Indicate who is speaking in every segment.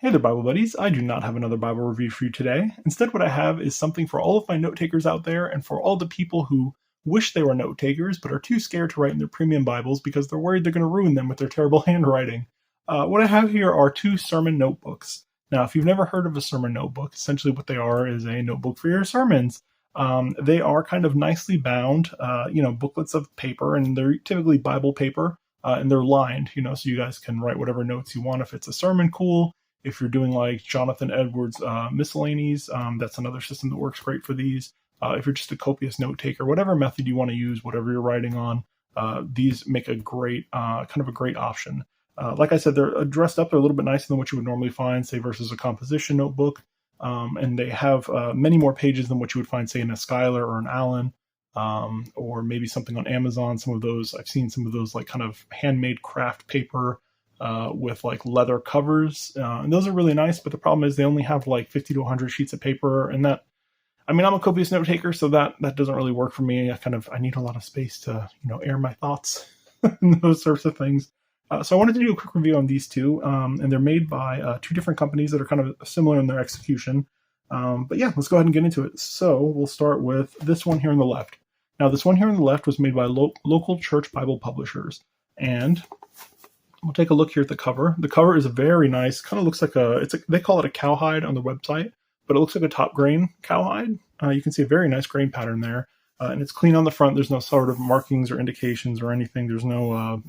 Speaker 1: Hey there, Bible buddies. I do not have another Bible review for you today. Instead, what I have is something for all of my note takers out there and for all the people who wish they were note takers but are too scared to write in their premium Bibles because they're worried they're going to ruin them with their terrible handwriting. What I have here are two sermon notebooks. Now, if you've never heard of a sermon notebook, essentially what they are is a notebook for your sermons. They are kind of nicely bound, booklets of paper, and they're typically Bible paper, and they're lined, so you guys can write whatever notes you want. If it's a sermon, cool. If you're doing like Jonathan Edwards miscellanies, that's another system that works great for these. If you're just a copious note taker, whatever method you want to use, whatever you're writing on, these make a great kind of a great option. Like I said, they're dressed up. They're a little bit nicer than what you would normally find, say, versus a composition notebook. And they have many more pages than what you would find, say, in a Schuyler or an Allen, or maybe something on Amazon. Some of those, I've seen some of those like kind of handmade craft paper with like leather covers. And those are really nice, but the problem is they only have like 50 to 100 sheets of paper. And that, I mean, I'm a copious note taker, so that doesn't really work for me. I need a lot of space to, air my thoughts and those sorts of things. So I wanted to do a quick review on these two, and they're made by two different companies that are kind of similar in their execution. But yeah, let's go ahead and get into it. So we'll start with this one here on the left. Now, this one here on the left was made by local church Bible publishers, and we'll take a look here at the cover. The cover is very nice. Kind of looks like they call it a cowhide on the website, but it looks like a top grain cowhide. You can see a very nice grain pattern there, and it's clean on the front. There's no sort of markings or indications or anything. There's no,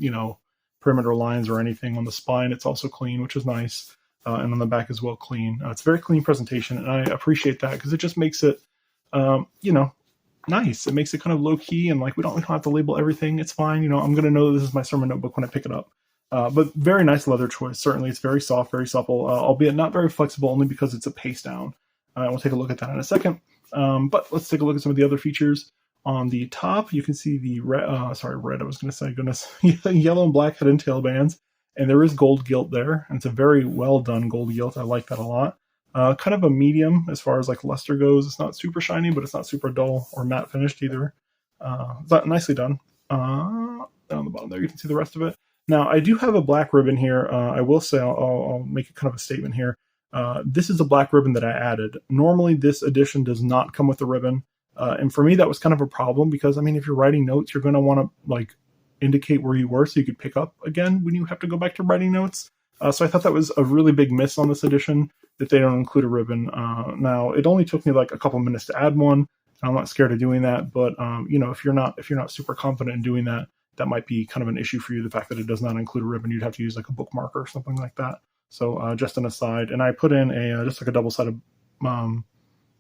Speaker 1: perimeter lines or anything on the spine. It's also clean, which is nice. And on the back as well, clean. It's a very clean presentation, and I appreciate that because it just makes it, nice. It makes it kind of low key, and like we don't have to label everything. It's fine. I'm going to know this is my sermon notebook when I pick it up. But very nice leather choice. Certainly, it's very soft, very supple, albeit not very flexible, only because it's a paste down. We'll take a look at that in a second. But let's take a look at some of the other features. On the top, you can see the red. I was going to say, goodness, yellow and black head and tail bands, and there is gold gilt there. And it's a very well done gold gilt. I like that a lot. Kind of a medium as far as like luster goes. It's not super shiny, but it's not super dull or matte finished either. But nicely done. Down the bottom there, you can see the rest of it. Now, I do have a black ribbon here. I will say, I'll make a kind of a statement here. This is a black ribbon that I added. Normally, this edition does not come with a ribbon. And for me, that was kind of a problem because, I mean, if you're writing notes, you're going to want to like indicate where you were so you could pick up again when you have to go back to writing notes. So I thought that was a really big miss on this edition that they don't include a ribbon. Now, it only took me like a couple minutes to add one. I'm not scared of doing that, but if you're not super confident in doing that, that might be kind of an issue for you. The fact that it does not include a ribbon, you'd have to use like a bookmark or something like that. So just an aside, and I put in just like a double-sided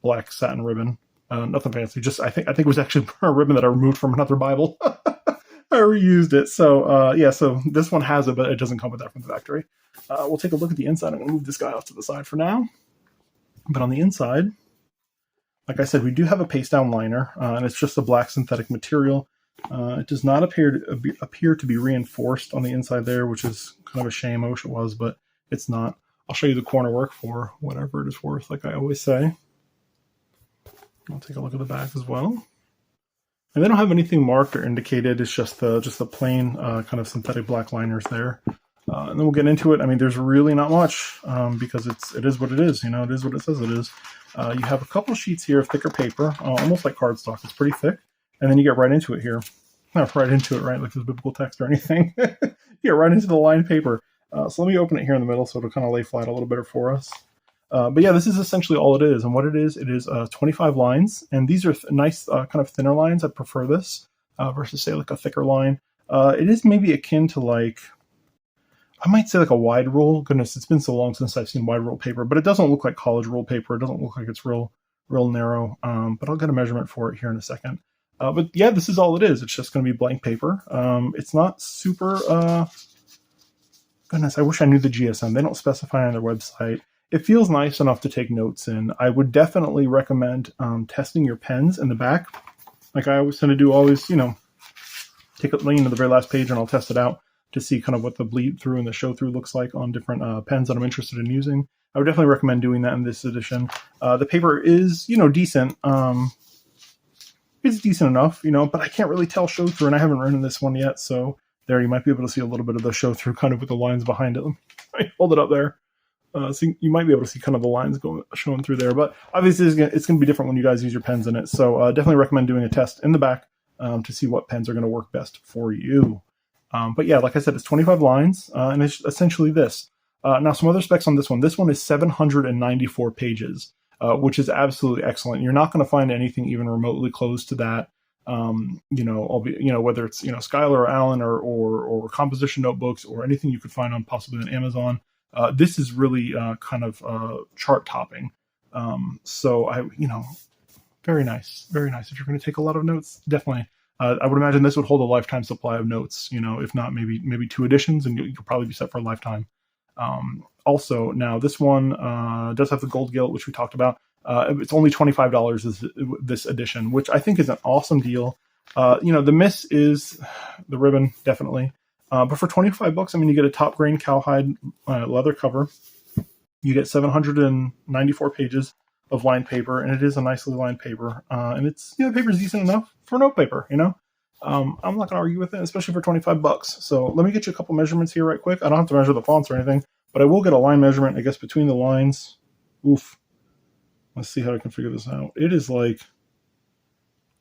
Speaker 1: black satin ribbon. Nothing fancy. Just I think it was actually a ribbon that I removed from another Bible. I reused it. So so this one has it, but it doesn't come with that from the factory. We'll take a look at the inside. I'm going to move this guy off to the side for now. But on the inside, like I said, we do have a paste down liner, and it's just a black synthetic material. It does not appear to be reinforced on the inside there, which is kind of a shame. I wish it was, but it's not. I'll show you the corner work for whatever it is worth, like I always say. I'll take a look at the back as well. And they don't have anything marked or indicated. It's just the plain kind of synthetic black liners there. And then we'll get into it. I mean, there's really not much because it is what it is. It is what it says it is. You have a couple sheets here of thicker paper, almost like cardstock. It's pretty thick. And then you get right into it here. Not right into it, right? Like there's biblical text or anything. You get right into the lined paper. So let me open it here in the middle so it'll kind of lay flat a little better for us. But yeah, this is essentially all it is. And what it is 25 lines. And these are nice kind of thinner lines. I prefer this versus, say, like a thicker line. It is maybe akin to like, I might say like a wide rule. Goodness, it's been so long since I've seen wide rule paper. But it doesn't look like college rule paper. It doesn't look like it's real narrow. But I'll get a measurement for it here in a second. But yeah, this is all it is. It's just going to be blank paper. It's not super... goodness, I wish I knew the GSM. They don't specify on their website. It feels nice enough to take notes in. I would definitely recommend testing your pens in the back. Like I always tend to do, take it to the very last page and I'll test it out to see kind of what the bleed through and the show through looks like on different pens that I'm interested in using. I would definitely recommend doing that in this edition. The paper is, decent. It's decent enough, but I can't really tell show through, and I haven't written this one yet, so there you might be able to see a little bit of the show through kind of with the lines behind it. I hold it up there. So you might be able to see kind of the lines showing through there. But obviously, it's going to be different when you guys use your pens in it. So definitely recommend doing a test in the back to see what pens are going to work best for you. But yeah, like I said, it's 25 lines, and it's essentially this. Now, some other specs on this one. This one is 794 pages, which is absolutely excellent. You're not going to find anything even remotely close to that. Whether it's Skylar or Allen or composition notebooks or anything you could find on possibly on Amazon. This is really kind of chart topping. Very nice, very nice. If you're going to take a lot of notes, definitely. I would imagine this would hold a lifetime supply of notes. If not, maybe 2 editions, and you'll probably be set for a lifetime. Also, now this one does have the gold gilt, which we talked about. It's only $25 this edition, which I think is an awesome deal. The miss is the ribbon, definitely. But for $25, you get a top grain cowhide leather cover. You get 794 pages of lined paper, and it is a nicely lined paper. And it's, the paper is decent enough for note paper, I'm not going to argue with it, especially for $25. So let me get you a couple measurements here right quick. I don't have to measure the fonts or anything, but I will get a line measurement, I guess, between the lines. Oof. Let's see how I can figure this out. It is like,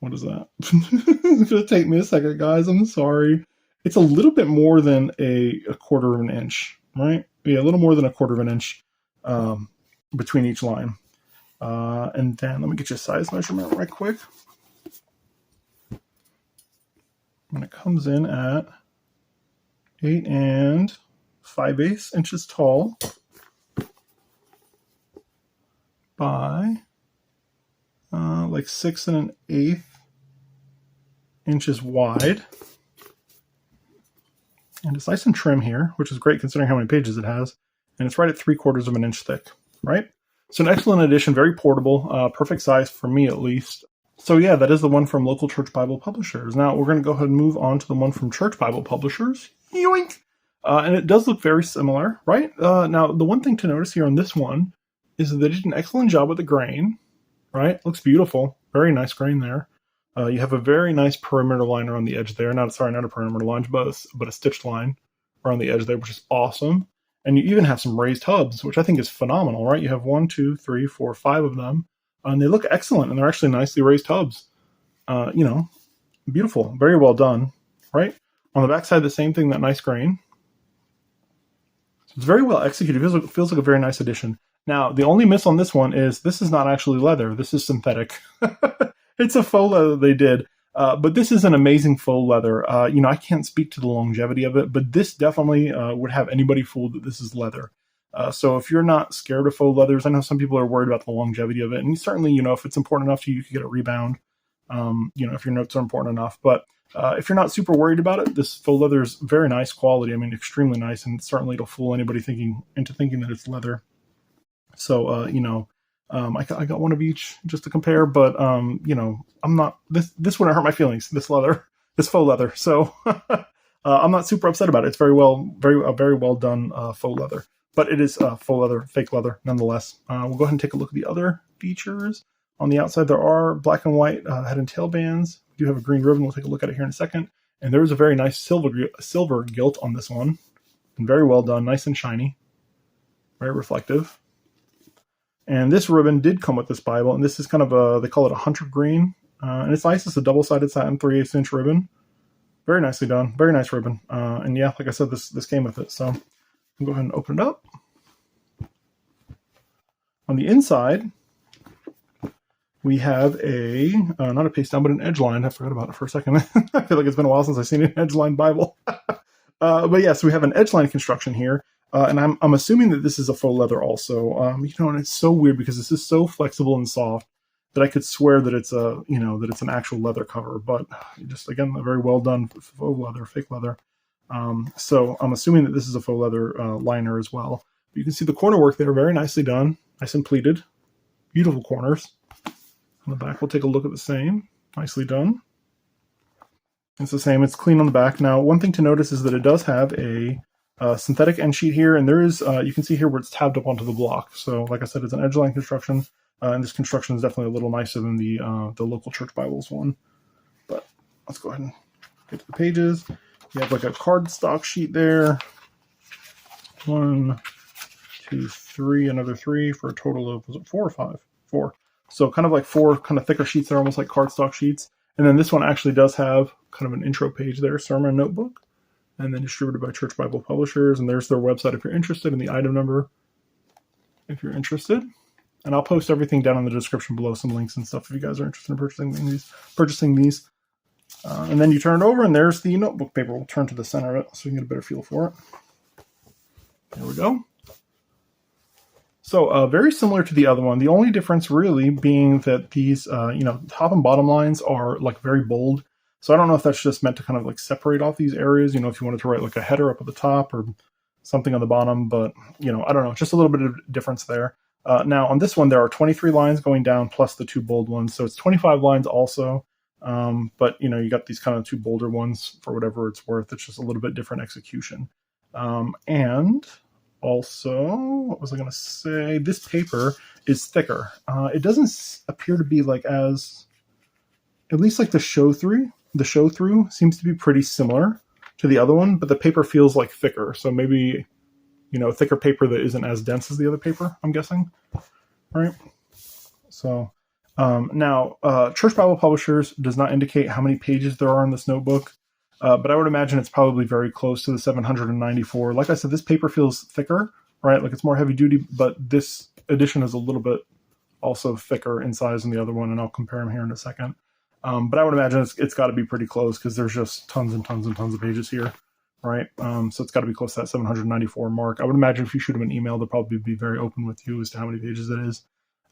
Speaker 1: what is that? It's going to take me a second, guys. I'm sorry. It's a little bit more than a quarter of an inch, right? Yeah, a little more than a quarter of an inch between each line. And then let me get you a size measurement right quick. And it comes in at 8 5/8 inches tall by like 6 1/8 inches wide. And it's nice and trim here, which is great considering how many pages it has. And it's right at 3/4 of an inch thick, right? So an excellent edition, very portable, perfect size for me at least. So yeah, that is the one from local Church Bible Publishers. Now we're going to go ahead and move on to the one from Church Bible Publishers. Yoink! And it does look very similar, right? Now the one thing to notice here on this one is that they did an excellent job with the grain, right? Looks beautiful. Very nice grain there. You have a very nice perimeter line around the edge there. Not a perimeter line, but a stitched line around the edge there, which is awesome. And you even have some raised hubs, which I think is phenomenal, right? You have 1, 2, 3, 4, 5 of them. And they look excellent, and they're actually nicely raised hubs. Beautiful. Very well done, right? On the back side, the same thing, that nice grain. So it's very well executed. It feels like a very nice addition. Now, the only miss on this one is this is not actually leather. This is synthetic. It's a faux leather they did. But this is an amazing faux leather. I can't speak to the longevity of it, but this definitely would have anybody fooled that this is leather. So if you're not scared of faux leathers, I know some people are worried about the longevity of it. And certainly, if it's important enough to you, you can get a rebound, if your notes are important enough. But if you're not super worried about it, this faux leather is very nice quality. extremely nice. And certainly it'll fool anybody into thinking that it's leather. So, I got one of each just to compare, but, I'm not, this wouldn't hurt my feelings, this faux leather. So, I'm not super upset about it. It's very well done, faux leather, but it is faux leather, fake leather nonetheless. We'll go ahead and take a look at the other features. On the outside, there are black and white head and tail bands. We do have a green ribbon. We'll take a look at it here in a second. And there is a very nice silver gilt on this one, and very well done, nice and shiny, very reflective. And this ribbon did come with this Bible, and this is kind of they call it a hunter green. And it's nice. It's a double-sided satin 3/8 inch ribbon. Very nicely done. Very nice ribbon. And yeah, like I said, this came with it. So I'll go ahead and open it up. On the inside, we have not a paste down, but an edge line. I forgot about it for a second. I feel like it's been a while since I've seen an edge line Bible. But yeah, so we have an edge line construction here. And I'm assuming that this is a faux leather also. And it's so weird because this is so flexible and soft that I could swear that it's that it's an actual leather cover. But just, again, a very well done faux leather, fake leather. So I'm assuming that this is a faux leather liner as well. But you can see the corner work there, very nicely done, nice and pleated, beautiful corners. On the back, we'll take a look at the same, nicely done. It's the same. It's clean on the back. Now, one thing to notice is that it does have a synthetic end sheet here, and there is, you can see here where it's tabbed up onto the block. So, like I said, it's an edge line construction, and this construction is definitely a little nicer than the local Church Bibles one. But let's go ahead and get to the pages. You have like a cardstock sheet there. 1, 2, 3, another 3 for a total of, was it 4 or 5? 4. So kind of like 4 kind of thicker sheets. They're almost like cardstock sheets. And then this one actually does have kind of an intro page there, sermon notebook, and then distributed by Church Bible Publishers. And there's their website if you're interested, in the item number if you're interested. And I'll post everything down in the description below, some links and stuff if you guys are interested in purchasing these. And then you turn it over, and there's the notebook paper. We'll turn to the center of it so you can get a better feel for it. There we go. So very similar to the other one. The only difference really being that these, top and bottom lines are like very bold. So I don't know if that's just meant to kind of like separate off these areas, if you wanted to write like a header up at the top or something on the bottom, but I don't know, just a little bit of difference there. Now on this one, there are 23 lines going down plus the 2 bold ones. So it's 25 lines also. But you got these kind of 2 bolder ones for whatever it's worth. It's just a little bit different execution. And also, what was I going to say? This paper is thicker. It doesn't appear to be like as, at least like the show through seems to be pretty similar to the other one, but the paper feels like thicker. So maybe, thicker paper that isn't as dense as the other paper, I'm guessing. Right? So, now, Church Bible Publishers does not indicate how many pages there are in this notebook. But I would imagine it's probably very close to the 794. Like I said, this paper feels thicker, right? Like it's more heavy duty, but this edition is a little bit also thicker in size than the other one, and I'll compare them here in a second. But I would imagine it's got to be pretty close because there's just tons and tons and tons of pages here, right? So it's got to be close to that 794 mark. I would imagine if you shoot them an email, they'll probably be very open with you as to how many pages it is.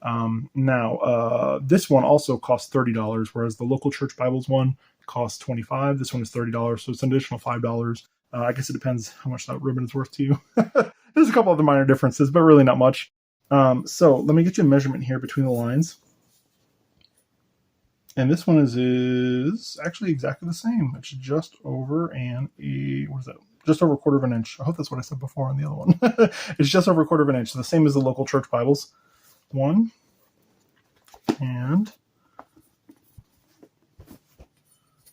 Speaker 1: Now, this one also costs $30, whereas the local church Bibles one costs $25. This one is $30, so it's an additional $5. I guess it depends how much that ribbon is worth to you. There's a couple other minor differences, but really not much. So let me get you a measurement here between the lines. And this one is actually exactly the same. It's just over just over a quarter of an inch. I hope that's what I said before on the other one. It's just over a quarter of an inch. So the same as the local church Bibles one. And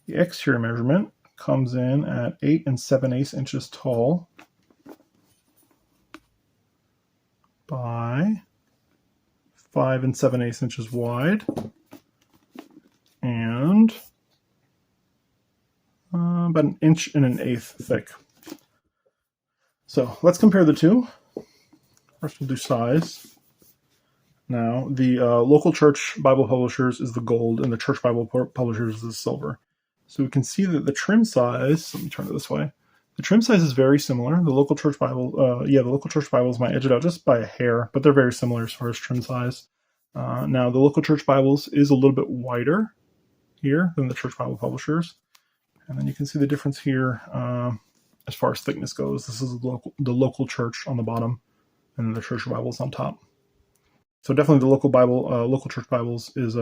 Speaker 1: the exterior measurement comes in at 8 7/8 inches tall by 5 7/8 inches wide and about 1 1/8 inches thick. So let's compare the two. First we'll do size. Now, the local church Bible Publishers is the gold, and the Church Bible Publishers is the silver. So we can see that the trim size, let me turn it this way. The trim size is very similar. The local church Bible, the local church Bibles might edge it out just by a hair, but they're very similar as far as trim size. Now, the local church Bibles is a little bit wider here than the Church Bible Publishers. And then you can see the difference here as far as thickness goes. This is the local church on the bottom, and then the Church Bibles on top. So definitely the local church Bibles is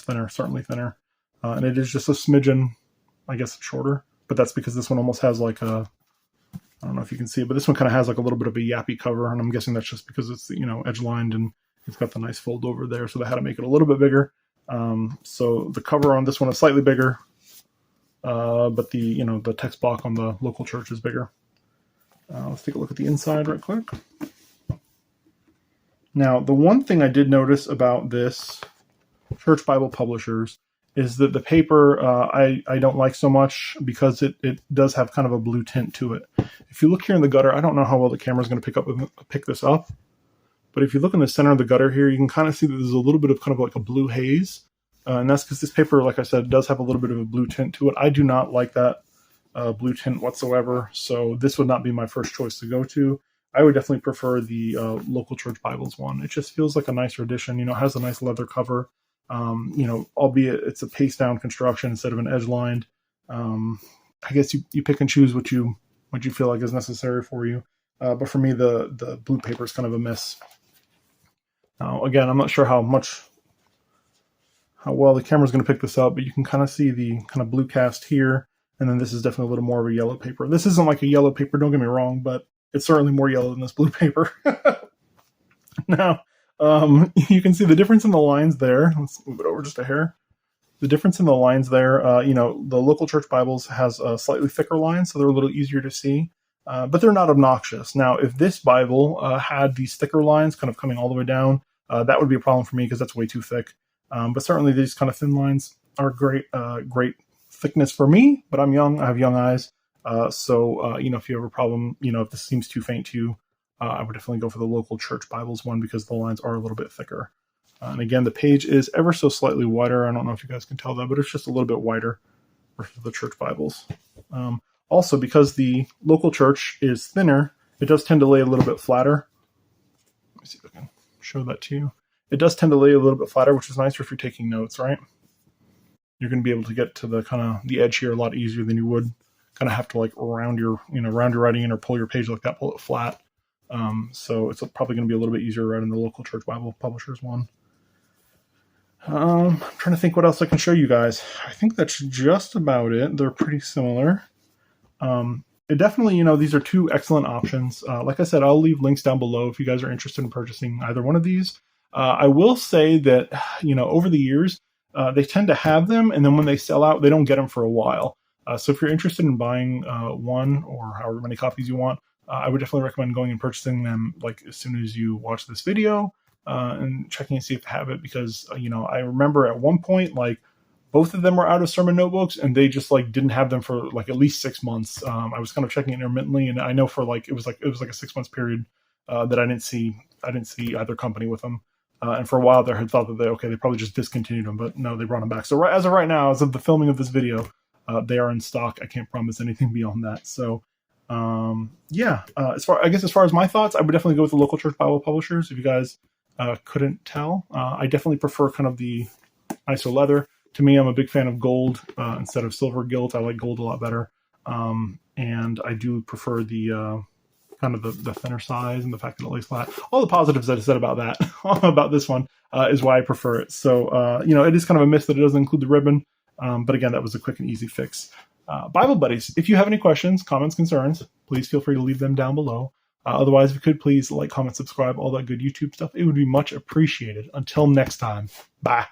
Speaker 1: thinner, certainly thinner. And it is just a smidgen, I guess, shorter. But that's because this one almost has like I don't know if you can see it, but this one kind of has like a little bit of a yappy cover. And I'm guessing that's just because it's, edge lined and it's got the nice fold over there. So they had to make it a little bit bigger. So the cover on this one is slightly bigger. But the text block on the local church is bigger. Let's take a look at the inside right quick. Now, the one thing I did notice about this Church Bible Publishers is that the paper I don't like so much because it does have kind of a blue tint to it. If you look here in the gutter, I don't know how well the camera is going to pick this up, but if you look in the center of the gutter here, you can kind of see that there's a little bit of kind of like a blue haze, and that's because this paper, like I said, does have a little bit of a blue tint to it. I do not like that blue tint whatsoever, so this would not be my first choice to go to. I would definitely prefer the local church Bibles one. It just feels like a nicer edition. It has a nice leather cover. Albeit it's a paste down construction instead of an edge lined. I guess you pick and choose what you feel like is necessary for you. But for me, the blue paper is kind of a miss. Now, again, I'm not sure how well the camera's going to pick this up, but you can kind of see the kind of blue cast here. And then this is definitely a little more of a yellow paper. This isn't like a yellow paper, don't get me wrong, but it's certainly more yellow than this blue paper. Now, you can see the difference in the lines there. Let's move it over just a hair. The difference in the lines there, the local church Bibles has a slightly thicker line, so they're a little easier to see. but they're not obnoxious. Now, if this Bible had these thicker lines kind of coming all the way down, that would be a problem for me because that's way too thick. But certainly these kind of thin lines are great thickness for me, but I'm young, I have young eyes. So if you have a problem, if this seems too faint to you, I would definitely go for the local church Bibles one because the lines are a little bit thicker. And again, the page is ever so slightly wider. I don't know if you guys can tell that, but it's just a little bit wider versus the church Bibles. Also, because the local church is thinner, it does tend to lay a little bit flatter. Let me see if I can show that to you. It does tend to lay a little bit flatter, which is nicer if you're taking notes, right? You're going to be able to get to the edge here a lot easier than you would kind of have to like round your writing in or pull your page like that, pull it flat. So it's probably going to be a little bit easier right in the local church Bible publishers one. I'm trying to think what else I can show you guys. I think that's just about it. They're pretty similar. It definitely, these are two excellent options. Like I said, I'll leave links down below if you guys are interested in purchasing either one of these. I will say that, over the years, they tend to have them, and then when they sell out, they don't get them for a while. So if you're interested in buying one or however many copies you want, I would definitely recommend going and purchasing them like as soon as you watch this video and checking and see if they have it, because I remember at one point like both of them were out of sermon notebooks and they just like didn't have them for like at least 6 months. I was kind of checking intermittently, and I know for like it was like a 6 months period that I didn't see either company with them. And for a while there, I had thought that they probably just discontinued them, but no, they brought them back. So as of right now, as of the filming of this video, they are in stock. I can't promise anything beyond that. So as far as my thoughts, I would definitely go with the local church Bible publishers. If you guys couldn't tell, I definitely prefer kind of the nicer leather. To me, I'm a big fan of gold instead of silver gilt. I like gold a lot better. And I do prefer the kind of the thinner size and the fact that it lays flat. All the positives that I said about that, about this one, is why I prefer it. So, it is kind of a miss that it doesn't include the ribbon. But again, that was a quick and easy fix. Bible buddies, if you have any questions, comments, concerns, please feel free to leave them down below. Otherwise, if you could please like, comment, subscribe, all that good YouTube stuff, it would be much appreciated. Until next time, bye.